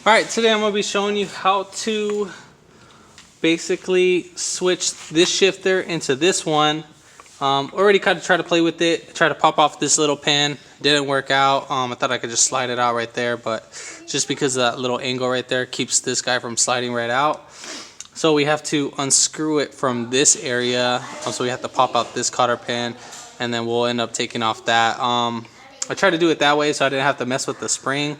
Alright, today I'm going to be showing you how to basically switch this shifter into this one. Already kind of tried to play with it, tried to pop off this little pin, didn't work out. I thought I could just slide it out right there, but just because of that little angle right there keeps this guy from sliding right out. So we have to unscrew it from this area, so we have to pop out this cotter pin, and then we'll end up taking off that. I tried to do it that way so I didn't have to mess with the spring,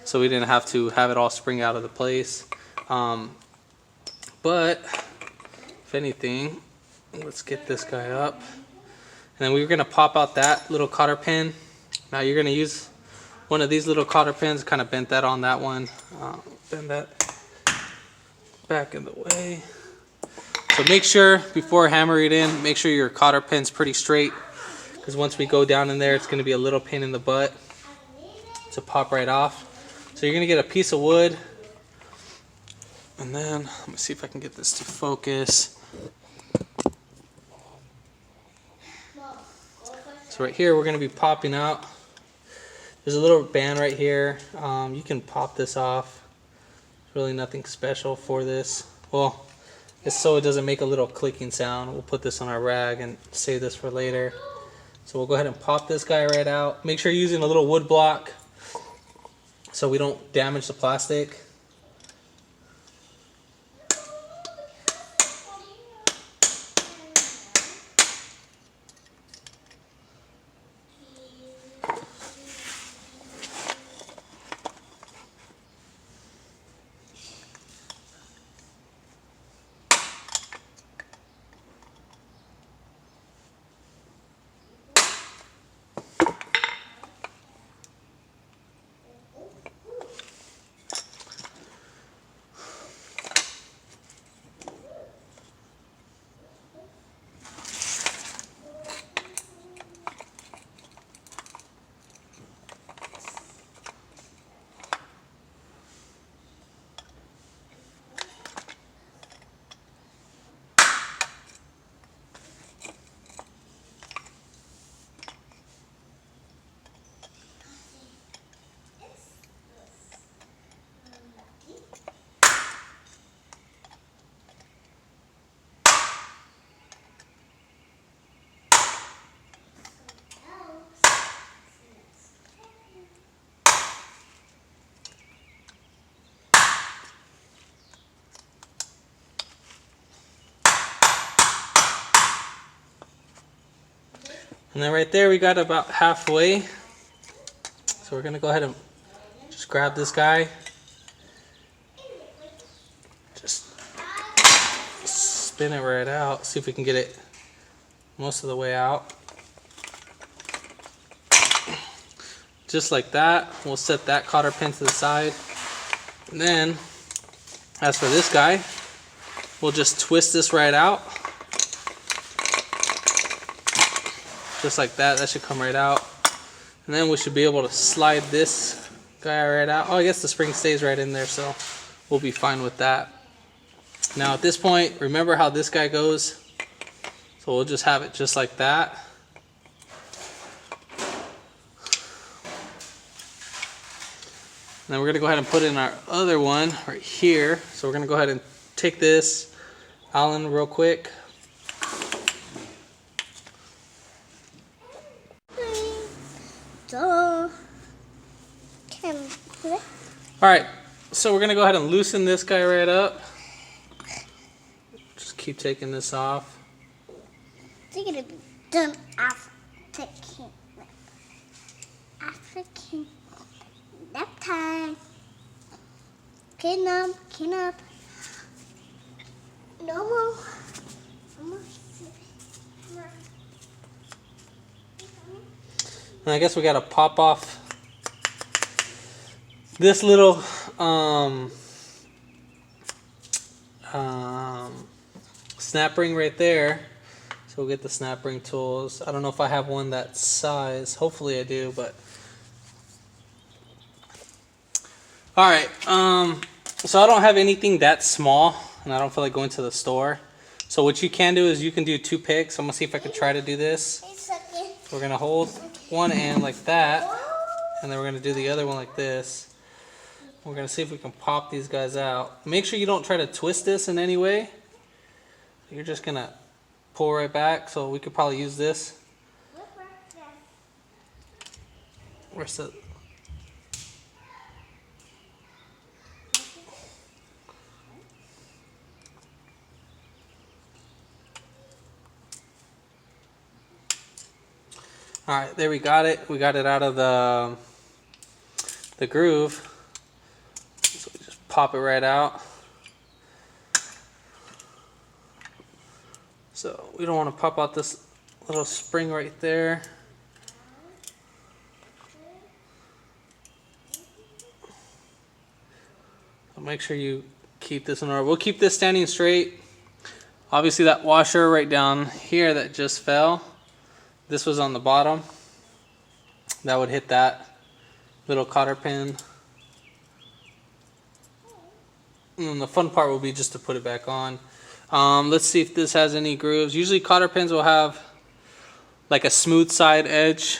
so we didn't have to have it all spring out of the place. But if anything, let's get this guy up. And then we're going to pop out that little cotter pin. Now you're going to use one of these little cotter pins, kind of bent that on that one. Bend that back in the way. So make sure before hammering it in, make sure your cotter pin's pretty straight, because once we go down in there, it's going to be a little pain in the butt to pop right off. So you're going to get a piece of wood, and then let me see if I can get this to focus. So right here we're going to be popping out. There's a little band right here. You can pop this off. Really nothing special for this. Well, it's so it doesn't make a little clicking sound. We'll put this on our rag and save this for later. So we'll go ahead and pop this guy right out. Make sure you're using a little wood block so we don't damage the plastic. And then right there we got about halfway. So we're going to go ahead and just grab this guy. Just spin it right out. See if we can get it most of the way out. Just like that. We'll set that cotter pin to the side. And then, as for this guy, we'll just twist this right out. Just like that. That should come right out. And then we should be able to slide this guy right out. Oh, I guess the spring stays right in there, so we'll be fine with that. Now at this point, remember how this guy goes? So we'll just have it just like that. And then we're going to go ahead and put in our other one right here. So we're going to go ahead and take this Allen real quick. Alright, so we're going to go ahead and loosen this guy right up. Just keep taking this off. It's going to be done after nap time. Clean up. No more. And I guess we got to pop off this little snap ring right there. So we'll get the snap ring tools. I don't know if I have one that size. Hopefully I do, but alright, so I don't have anything that small, and I don't feel like going to the store. So what you can do is you can do 2 picks. I'm going to see if I can try to do this. We're going to hold one end like that, and then we're going to do the other one like this. We're gonna see if we can pop these guys out. Make sure you don't try to twist this in any way. You're just gonna pull right back, so we could probably use this. Where's the... Alright, there we got it. We got it out of the groove. So we just pop it right out. So we don't want to pop out this little spring right there. So make sure you keep this in order. We'll keep this standing straight. Obviously that washer right down here that just fell, this was on the bottom. That would hit that little cotter pin. And the fun part will be just to put it back on. Let's see if this has any grooves. Usually cotter pins will have like a smooth side edge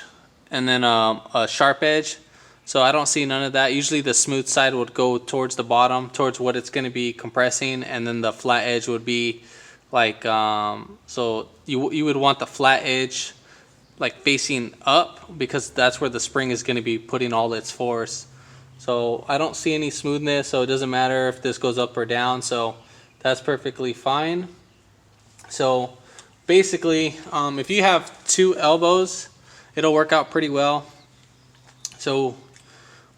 and then a sharp edge. So I don't see none of that. Usually the smooth side would go towards the bottom, towards what it's going to be compressing, and then the flat edge would be like, so you would want the flat edge like facing up, because that's where the spring is going to be putting all its force. So I don't see any smoothness, so it doesn't matter if this goes up or down, so that's perfectly fine. So basically, if you have two elbows, it'll work out pretty well. So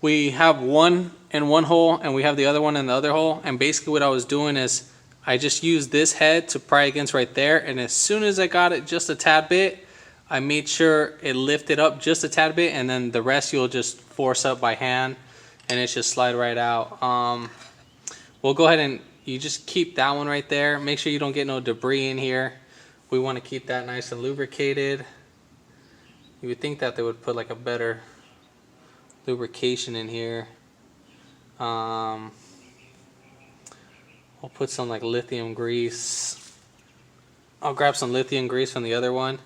we have one in one hole and we have the other one in the other hole, and basically what I was doing is I just used this head to pry against right there, and as soon as I got it just a tad bit, I made sure it lifted up just a tad bit, and then the rest you'll just force up by hand and it should slide right out. We'll go ahead and you just keep that one right there. Make sure you don't get no debris in here. We want to keep that nice and lubricated. You would think that they would put like a better lubrication in here. We'll put some like lithium grease. I'll grab some lithium grease from the other one,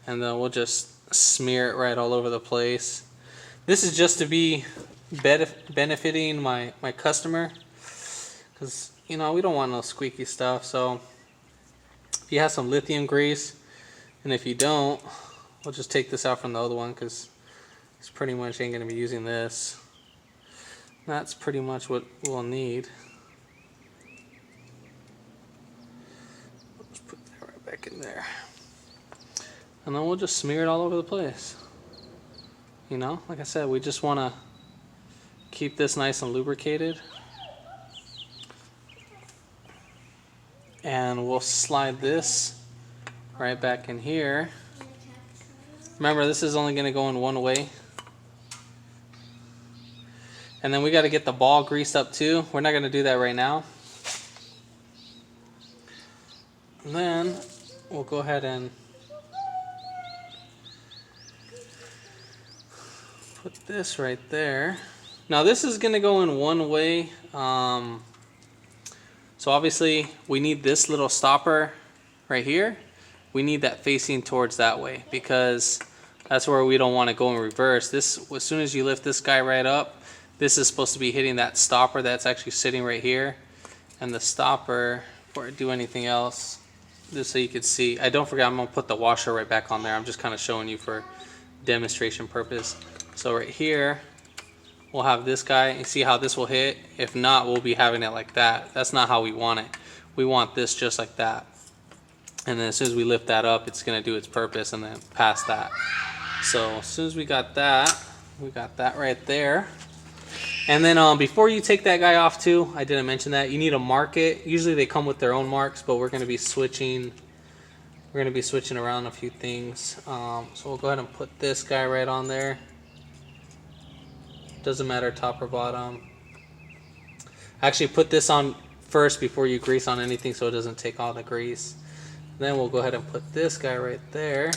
and then we'll just smear it right all over the place. This is just to be benefiting my customer, because you know we don't want no squeaky stuff. So if you have some lithium grease, and if you don't, we'll just take this out from the other one, because it's pretty much ain't going to be using this. That's pretty much what we'll need. Let's put that right back in there. And then we'll just smear it all over the place. You know, like I said, we just want to keep this nice and lubricated. And we'll slide this right back in here. Remember, this is only going to go in one way. And then we got to get the ball greased up too. We're not going to do that right now. And then we'll go ahead and put this right there. Now this is going to go in one way. So obviously we need this little stopper right here. We need that facing towards that way, because that's where we don't want to go in reverse. This, as soon as you lift this guy right up, this is supposed to be hitting that stopper that's actually sitting right here. And the stopper, before I do anything else, just so you can see, I don't forget, I'm going to put the washer right back on there. I'm just kind of showing you for demonstration purpose. So right here, we'll have this guy. You see how this will hit? If not, we'll be having it like that. That's not how we want it. We want this just like that. And then as soon as we lift that up, it's going to do its purpose and then past that. So as soon as we got that right there. And then before you take that guy off too, I didn't mention that, you need to mark it. Usually they come with their own marks, but we're going to be switching. We're going to be switching around a few things. So we'll go ahead and put this guy right on there. Doesn't matter top or bottom. Actually put this on first before you grease on anything, so it doesn't take all the grease. Then we'll go ahead and put this guy right there.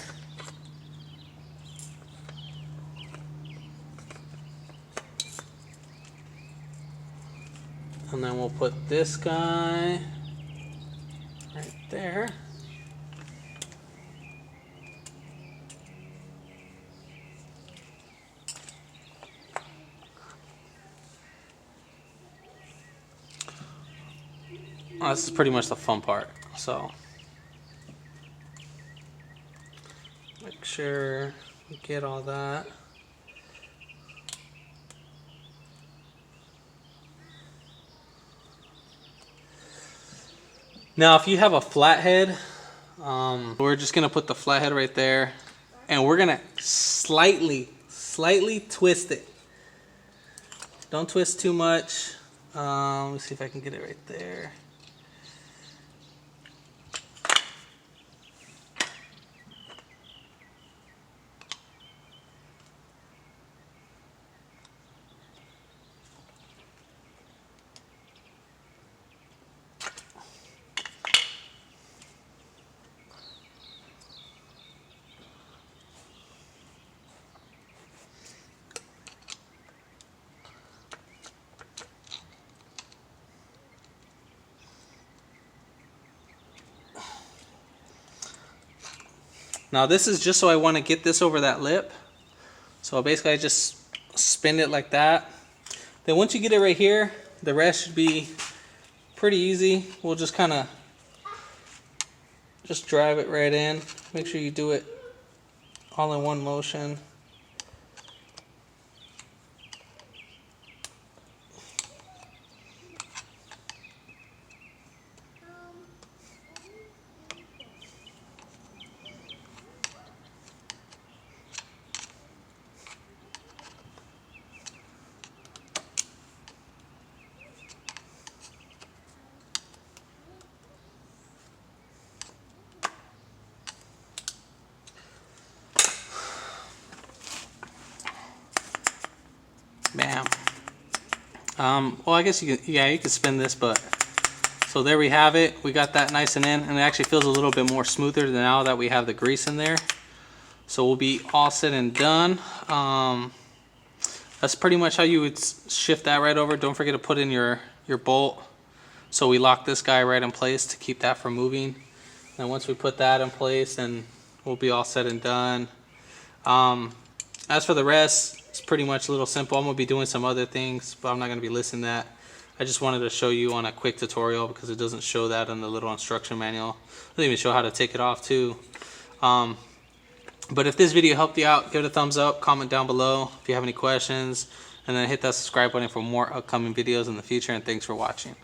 And then we'll put this guy right there. this is pretty much the fun part. So make sure we get all that. Now, if you have a flathead, we're just gonna put the flathead right there, and we're gonna slightly twist it. Don't twist too much. Let me see if I can get it right there. Now this is just so I want to get this over that lip. So basically I just spin it like that. Then once you get it right here, the rest should be pretty easy. We'll just kind of just drive it right in. Make sure you do it all in one motion. Bam. Well, I guess you could spin this, but so there we have it. We got that nice and in, and it actually feels a little bit more smoother than now that we have the grease in there. So we'll be all said and done. That's pretty much how you would shift that right over. Don't forget to put in your bolt. So we lock this guy right in place to keep that from moving. And once we put that in place, then we'll be all said and done. As for the rest, it's pretty much a little simple. I'm going to be doing some other things, but I'm not going to be listing that. I just wanted to show you on a quick tutorial because it doesn't show that in the little instruction manual. It doesn't even show how to take it off too. But if this video helped you out, give it a thumbs up, comment down below if you have any questions, and then hit that subscribe button for more upcoming videos in the future, and thanks for watching.